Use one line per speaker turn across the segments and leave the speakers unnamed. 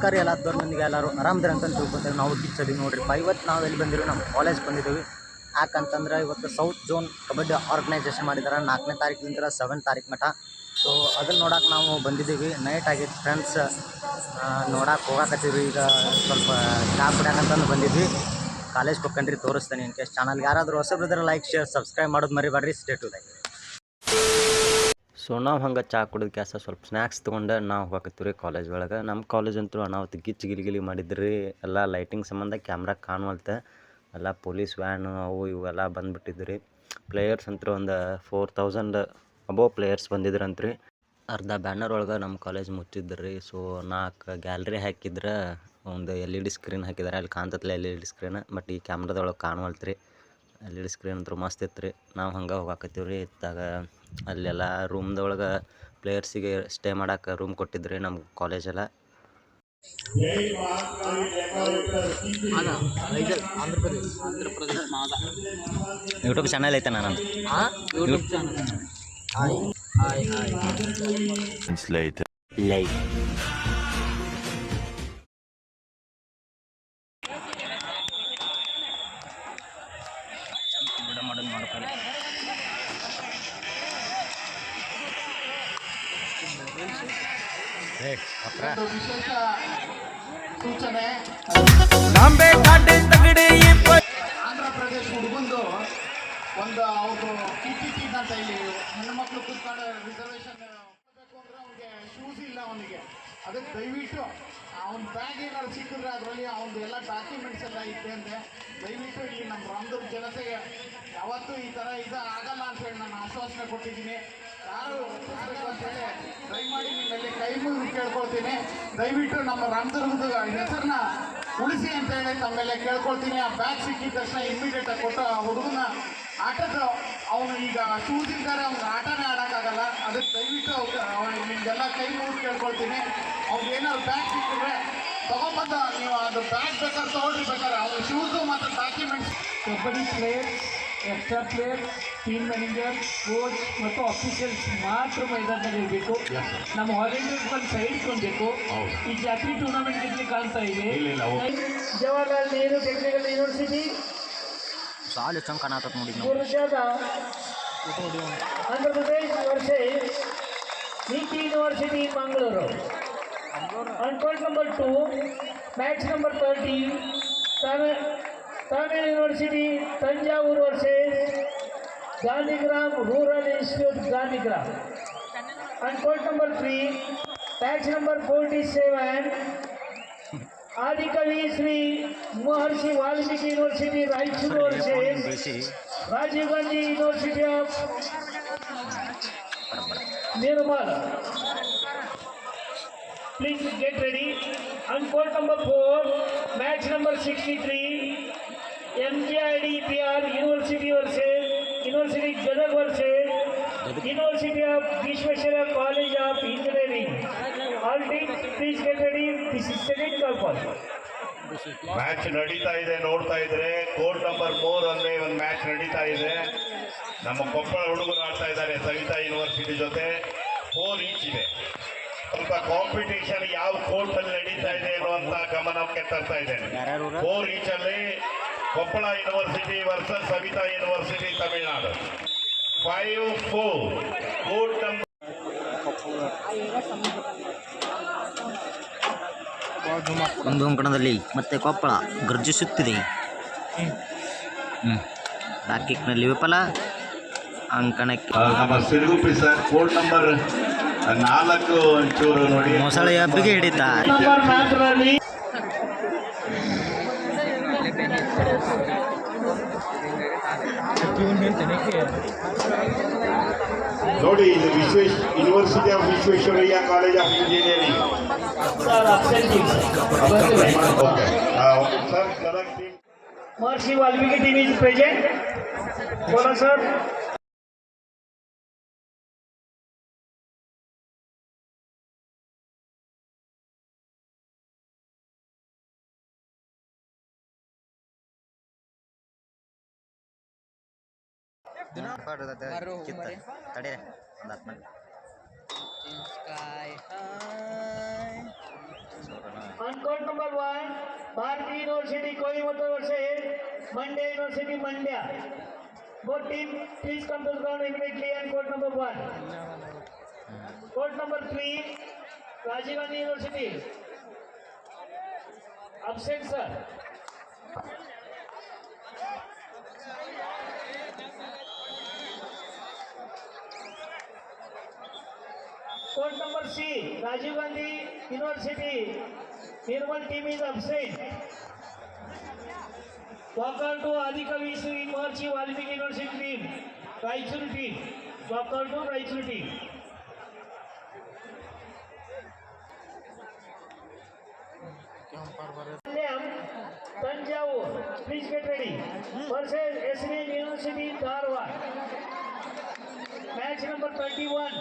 ನಮಸ್ಕಾರ ಎಲ್ಲ ಮಂದಿಗೆ ಎಲ್ಲರೂ ಆರಾಮದಿರ ಅಂತ ತಿಳ್ಕೊತೀವಿ. ನಾವು ಕಿಚ್ಚದಿ ನೋಡ್ರಿಪ್ಪ. ಇವತ್ತು ನಾವು ಎಲ್ಲಿ ಬಂದಿವಿ, ನಮ್ಮ ಕಾಲೇಜ್ ಬಂದಿದ್ದೀವಿ. ಯಾಕಂತಂದ್ರೆ ಇವತ್ತು ಸೌತ್ ಝೋನ್ ಕಬಡ್ಡಿ ಆರ್ಗನೈಜೇಷನ್ ಮಾಡಿದ್ದಾರೆ 4ನೇ ತಾರೀಕಿನಿಂದ 7ನೇ ತಾರೀಕು ಮಟ್ಟ. ಸೊ ಅದನ್ನು ನೋಡೋಕೆ ನಾವು ಬಂದಿದ್ದೀವಿ. ನೈಟ್ ಆಗಿತ್ತು ಫ್ರೆಂಡ್ಸ್, ನೋಡಕ್ಕೆ ಹೋಗಕತ್ತೀವಿ. ಈಗ ಸ್ವಲ್ಪ ಚಾ ಕುಡಿಯೋಕಂತಂದು ಬಂದಿದ್ವಿ. ಕಾಲೇಜ್ ಹೋಗ್ಕಂಡ್ರಿ ತೋರಿಸ್ತೇನೆ. ಇನ್ ಕೇಸ್ ಚಾನಲ್ಗೆ ಯಾರಾದರೂ ಹೊಸಬ್ರಿದ್ರೆ ಲೈಕ್ ಶೇರ್ ಸಬ್ಸ್ಕ್ರೈಬ್ ಮಾಡೋದು ಮರಿಬೇಡ್ರಿ. State to like. ಸೊ ನಾವು ಹಂಗೆ ಚಾ ಕುಡಿದ ಕ್ಯಾಸ ಸ್ವಲ್ಪ ಸ್ನ್ಯಾಕ್ಸ್ ತೊಗೊಂಡು ನಾವು ಹೋಗಕತ್ತೀವಿ ರೀ ಕಾಲೇಜ್ ಒಳಗೆ. ನಮ್ಮ ಕಾಲೇಜ್ ಅಂತೂ ಅನಾವತ್ತು ಗಿಚ್ಚು ಗಿಲಿ ಮಾಡಿದ್ರಿ. ಎಲ್ಲ ಲೈಟಿಂಗ್ ಸಂಬಂಧ ಕ್ಯಾಮ್ರಾ ಕಾಣುವಲ್ತೆ. ಎಲ್ಲ ಪೊಲೀಸ್ ವ್ಯಾನು ಅವು ಇವೆಲ್ಲ ಬಂದುಬಿಟ್ಟಿದ್ರಿ. ಪ್ಲೇಯರ್ಸ್ ಅಂತೂ ಒಂದು 4000 ಅಬೋವ್ ಪ್ಲೇಯರ್ಸ್ ಬಂದಿದ್ರಂತ್ರಿ. ಅರ್ಧ ಬ್ಯಾನರ್ ಒಳಗೆ ನಮ್ಮ ಕಾಲೇಜ್ ಮುಚ್ಚಿದ್ರಿ. ಸೊ 4 ಗ್ಯಾಲ್ರಿ ಹಾಕಿದ್ರೆ ಒಂದು LED ಸ್ಕ್ರೀನ್ ಹಾಕಿದ್ದಾರೆ. ಅಲ್ಲಿ ಕಾಣ್ತತ್ಲೆ LED ಸ್ಕ್ರೀನ್. ಬಟ್ ಈ ಕ್ಯಾಮ್ರಾದೊಳಗೆ ಕಾಣುವಲ್ತ್ರಿ. LED ಸ್ಕ್ರೀನ್ ಅಂತೂ ಮಸ್ತ್ ಇತ್ತು ರೀ. ನಾವು ಹಂಗೆ ಹೋಗಾಕತ್ತೀವಿ ರೀ. ಇತ್ತಾಗ ಅಲ್ಲೆಲ್ಲ ರೂಮ್ದೊಳಗೆ ಪ್ಲೇಯರ್ಸಿಗೆ ಸ್ಟೇ ಮಾಡೋಕೆ ರೂಮ್ ಕೊಟ್ಟಿದ್ರಿ ನಮ್ಮ ಕಾಲೇಜೆಲ್ಲ. ಯೂಟ್ಯೂಬ್ ಚಾನಲ್ ಐತೆ ನಾನು ಯೂಟ್ಯೂಬ್ ಚಾನಲ್ ಲೈಕ್
ವಿಶೇಷ ಸೂಚನೆ. ಆಂಧ್ರ ಪ್ರದೇಶ ಹುಡುಗಂದು ಒಂದು ಅವ್ರದ್ದು ಕಿಟ್ಟಿ ಅಂತ ಇಲ್ಲಿ ಹೆಣ್ಣುಮಕ್ಳು ಕೂತ್ಕೊಂಡು ರಿಸರ್ವೇಶನ್ ಬೇಕು ಅಂದ್ರೆ ಅವ್ನಿಗೆ ಶೂಸ್ ಇಲ್ಲ ಅವನಿಗೆ. ಅದಕ್ಕೆ ದಯವಿಟ್ಟು ಅವ್ನ ಬ್ಯಾಗ್ ಏನಾದ್ರು ಸಿಕ್ಕಿದ್ರೆ ಅದರಲ್ಲಿ ಅವ್ನದ್ದು ಎಲ್ಲ ಡಾಕ್ಯುಮೆಂಟ್ಸ್ ಎಲ್ಲ ಇದೆ ಅಂತೆ. ದಯವಿಟ್ಟು ಇಲ್ಲಿ ನಮ್ಮ ರಾಮದುರ್ಗ ಜನತೆಗೆ ಯಾವತ್ತೂ ಈ ಥರ ಆಗಲ್ಲ ಅಂತ ಹೇಳಿ ನಾನು ಆಶ್ವಾಸನೆ ಕೊಟ್ಟಿದ್ದೀನಿ. ಯಾರು ಅಂತೇಳಿ ದಯಮಾಡಿ ನಿಮ್ಮಲ್ಲಿ ಕೈ ಮುಗಿದು ಕೇಳ್ಕೊಳ್ತೀನಿ. ದಯವಿಟ್ಟು ನಮ್ಮ ರಾಮದುರ್ಗದ ಹೆಸರನ್ನ ಉಳಿಸಿ ಅಂತೇಳಿ ತಮ್ಮೆಲ್ಲ ಕೇಳ್ಕೊಳ್ತೀನಿ. ಆ ಬ್ಯಾಗ್ ಸಿಕ್ಕಿದ ತಕ್ಷಣ ಇಮ್ಮಿಡಿಯೇಟಾಗಿ ಕೊಟ್ಟು ಆ ಹುಡುಗನ ಆಟದ ಅವನು ಈಗ ಶೂಸ್ ಇದ್ದಾರೆ, ಅವ್ನಿಗೆ ಆಟನೇ ಆಡೋಕ್ಕಾಗಲ್ಲ. ಅದಕ್ಕೆ ದಯವಿಟ್ಟು ನಿಮಗೆಲ್ಲ ಕೈ ಮುಗಿದು ಕೇಳ್ಕೊಳ್ತೀನಿ. ಅವ್ರಿಗೆ ಏನಾದ್ರು ಬ್ಯಾಗ್ ಸಿಕ್ಕಿದ್ರೆ ತಗೊಂಬಂದ ನೀವು ಅದು ಬ್ಯಾಗ್ ಬೇಕಾದ್ರೆ ತೊಗೊಂಡಿರ್ಬೇಕಾದ್ರೆ ಅವ್ರ ಶೂಸು ಮತ್ತು documents. Kabaddi player, extra player, team manager, coach ಮತ್ತು ಅಫಿಷಿಯಲ್ಸ್ ಮಾತ್ರ ಮೈದಾನದಲ್ಲಿ ಇರಬೇಕು. ನಮ್ಮ ವಾಲಂಟಿಯರ್ಸ್ ಬಂದು ಸೈಡ್ ಕೊಂಡಬೇಕು. ಈ ಜಾತ್ರೆ ಟೂರ್ನಮೆಂಟ್ ಜೊತೆ ಕಾಣ್ತಾ ಇದೆ. ಜವಾಹರ್ಲಾಲ್ ನೆಹರು ಟೆಕ್ನಿಕಲ್ ಯೂನಿವರ್ಸಿಟಿ
ಸಾಲು ಚಂದ ಕಾಣತ್ತ ನೋಡಿ.
आंध्र प्रदेश वर्सेस नीति university Mangaluru. On court number 2, match number 13, Tamil University Tanjavur versus Gandhigram Rural Institute Gandhigram. On court number 3, match number 47, आदिकवि Shri Maharshi Valmiki university Raichur versus Rajiv Gandhi university of Nirmal. Please get ready. On court number 4, match number 63, MGIDPR University versus University Gadag versus University of Vishweshwara College of Engineering. All teams, please get ready. This is second call.
Match ನಡೀತಾ ಇದೆ, ನೋಡ್ತಾ ಇದ್ರೆ court number 3 ಅಲ್ಲಿ ಒಂದು match ನಡೀತಾ ಇದೆ. ನಮ್ಮ ಕೊಪ್ಪಳ ಹುಡುಗರು ಆಡ್ತಾ ಇದ್ದಾರೆ ಸವಿತಾ ಯೂನಿವರ್ಸಿಟಿ ಜೊತೆ. 4 ಈಚ್ ಇದೆ. ಸ್ವಲ್ಪ ಕಾಂಪಿಟೇಷನ್ ಯಾವ ಕೋರ್ಟ್ ಅಲ್ಲಿ ನಡೀತಾ ಇದೆ ಅನ್ನುವಂತ ಗಮನಕ್ಕೆ ತರ್ತಾ ಇದ್ದೇನೆ. 4 ಈಚ್ ಅಲ್ಲಿ Koppal university versus Savitha university Tamil Nadu. 5-4 court number
ಒಂದು ಅಂಕಣದಲ್ಲಿ ಮತ್ತೆ ಕೊಪ್ಪಳ ಗರ್ಜಿಸುತ್ತಿದೆ. ಬ್ಯಾಕ್ ಕಿಕ್ನಲ್ಲಿ ವಿಫಲ. ಅಂಕಣಕ್ಕೆ
ನಮ್ಮ ಸಿರುಗುಪ್ಪಿ ಸರ್ ಕೋರ್ಟ್ ನಂಬರ್ 4 ಒಂಚೂರು ನೋಡಿ
ಮೊಸಳೆಯ ಬಿಗಿ ಹಿಡಿತ.
ನೋಡಿ ಇದು university of Visvesvaraya college of engineering.
Maharshi Valmiki team is present. बोला सर.
ತಡೆ Sky high.
On court number 1, Bharati University Coimbatore versus Mandya University Mandya. Both team, please come to the ground immediately on court number 1. Court number 3, Rajiv Gandhi University. Absent, sir. Court number C, Rajiv Gandhi University. Nirmal team is absent. Walker to Adikavi Sri Maharshi Valmiki University team. Raichur team. Walker to Raichur team. Tanjavur, please get ready. Versus SNN University Dharwad. Match number 21.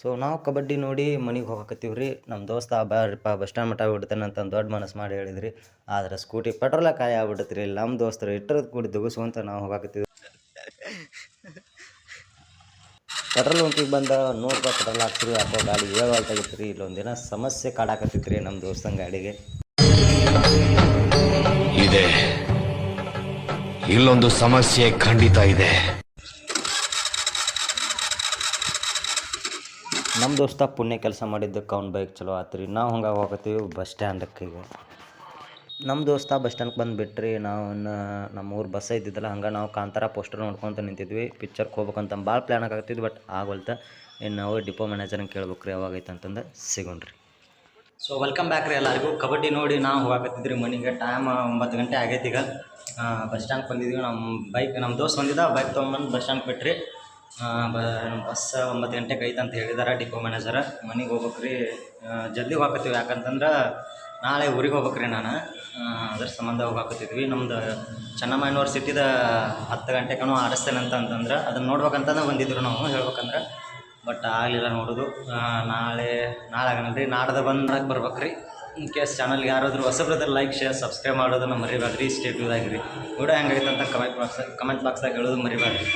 So ನಾವು ಕಬಡ್ಡಿ ನೋಡಿ ಮನೆಗೆ ಹೋಗಕತ್ತೀವಿ ರೀ. ನಮ್ಮ ದೋಸ್ತ ಬಾರಪ್ಪ bus stand ಮಟ್ಟ ಬಿಡ್ತಾನೆ ಅಂತ ದೊಡ್ಡ ಮನಸ್ಸು ಮಾಡಿ ಹೇಳಿದ್ರಿ. ಆದರೆ ಸ್ಕೂಟಿ ಪೆಟ್ರೋಲ ಕಾಯಿ ಆಗ್ಬಿಟ್ಟತ್ರಿ. ಇಲ್ಲಿ ನಮ್ಮ ದೋಸ್ತರು ಇಟ್ಟರದ್ದು ಕೂಡಿ ದುಗುಸುವಂತ ನಾವು ಹೋಗಾಕತ್ತೀವಿ. ಪೆಟ್ರೋಲ್ ಬಂಕಿಗೆ ಬಂದ 100 ರೂಪಾಯಿ ಪೆಟ್ರೋಲ್ ಹಾಕ್ಸ್ರಿ ಅಥವಾ ಗಾಡಿ ಏಳವಾಲ್ತಾಗಿತ್ತು ರೀ. ಇಲ್ಲೊಂದಿನ ಸಮಸ್ಯೆ ಕಾಡಾಕತ್ತಿತ್ತು ರೀ ನಮ್ಮ ದೋಸ್ತನ ಗಾಡಿಗೆ.
ಇದೆ, ಇಲ್ಲೊಂದು ಸಮಸ್ಯೆ ಖಂಡಿತ ಇದೆ.
ನಮ್ಮ ದೋಸ್ತ ಪುಣ್ಯ ಕೆಲಸ ಮಾಡಿದ್ದಕ್ಕೆ ಅವ್ನ ಬೈಕ್ ಚಲೋ ಆತು ರೀ. ನಾವು ಹಂಗೆ ಹೋಗತ್ತೀವಿ ಬಸ್ ಸ್ಟ್ಯಾಂಡಕ್ಕೆ. ಈಗ ನಮ್ಮ ದೋಸ್ತ ಬಸ್ ಸ್ಟ್ಯಾಂಡ್ಗೆ ಬಂದು ಬಿಟ್ರಿ. ನಾವು ನಮ್ಮ ಊರು ಬಸ್ ಇದ್ದಿದ್ದಲ್ಲ, ಹಂಗೆ ನಾವು ಕಾಂತಾರ ಪೋಸ್ಟರ್ ನೋಡ್ಕೊತ ನಿಂತಿದ್ವಿ. ಪಿಕ್ಚರ್ಗೆ ಹೋಗ್ಬೇಕಂತ ಭಾಳ ಪ್ಲ್ಯಾನ್ ಆಗತ್ತಿದ್ವಿ, ಬಟ್ ಆಗೋಲ್ತ. ಇನ್ನು ನಾವು ಡಿಪೋ ಮ್ಯಾನೇಜರ್ನ ಕೇಳ್ಬೇಕು ರೀ ಯಾವಾಗೈತೆ ಅಂತಂದು ಸಿಗೋಣ್ರಿ. ಸೊ ವೆಲ್ಕಮ್ ಬ್ಯಾಕ್ ರೀ ಎಲ್ಲರಿಗೂ. ಕಬಡ್ಡಿ ನೋಡಿ ನಾವು ಹೋಗಾಕತ್ತಿದ್ರಿ ಮನೆಗೆ. ಟೈಮ್ 9 ಗಂಟೆ ಆಗೈತೆ. ಈಗ ಬಸ್ ಸ್ಟ್ಯಾಂಡ್ಗೆ ಬಂದಿದ್ವಿ. ನಮ್ಮ ದೋಸ್ತ್ ಬಂದಿದ್ದ, ಬೈಕ್ ತೊಗೊಂಬಂದು ಬಸ್ ಸ್ಟ್ಯಾಂಡ್ಗೆ ಬಿಟ್ರಿ. ನಮ್ಮ ಬಸ್ 9 ಗಂಟೆಗೆ ಐತೆ ಅಂತ ಹೇಳಿದಾರೆ ಡಿಪೋ ಮ್ಯಾನೇಜರ. ಮನೆಗೆ ಹೋಗ್ಬೇಕು ರೀ. ಜಲ್ದಿ ಹೋಗಾಕತ್ತೀವಿ, ಯಾಕಂತಂದ್ರೆ ನಾಳೆ ಊರಿಗೆ ಹೋಗ್ಬೇಕು ರೀ ನಾನು. ಅದ್ರ ಸಂಬಂಧ ಹೋಗಾಕತ್ತಿದ್ವಿ. ನಮ್ದು ಚೆನ್ನಮ್ಮ ಯೂನಿವರ್ಸಿಟಿದ 10 ಗಂಟೆಗೂ ಆರಿಸ್ತೇನೆ ಅಂತಂದ್ರೆ ಅದನ್ನು ನೋಡ್ಬೇಕಂತಂದ್ರೆ ಬಂದಿದ್ರು ನಾವು ಹೇಳ್ಬೇಕಂದ್ರೆ. ಬಟ್ ಆಗಲಿಲ್ಲ ನೋಡೋದು. ನಾಳೆ ಆಗಲ್ಲ ರೀ, ನಾಡ್ದು ಬಂದಾಗ ಬರ್ಬೇಕು ರೀ. ಇನ್ ಕೇಸ್ ಚಾನಲ್ಗೆ ಯಾರಾದರೂ ಹೊಸಬ್ರದ್ರ ಲೈಕ್ ಶೇರ್ ಸಬ್ಸ್ಕ್ರೈಬ್ ಮಾಡೋದನ್ನು ಮರಿಬೇಡ್ರಿ. ಸ್ಟೇ ಟ್ಯೂನ್ ಆಗಿರಿ. ವಿಡಿಯೋ ಹೆಂಗಾಗೈತೆ ಅಂತ ಕಮೆಂಟ್ ಬಾಕ್ಸ್ದಾಗ ಹೇಳೋದು ಮರಿಬೇಡ್ರಿ.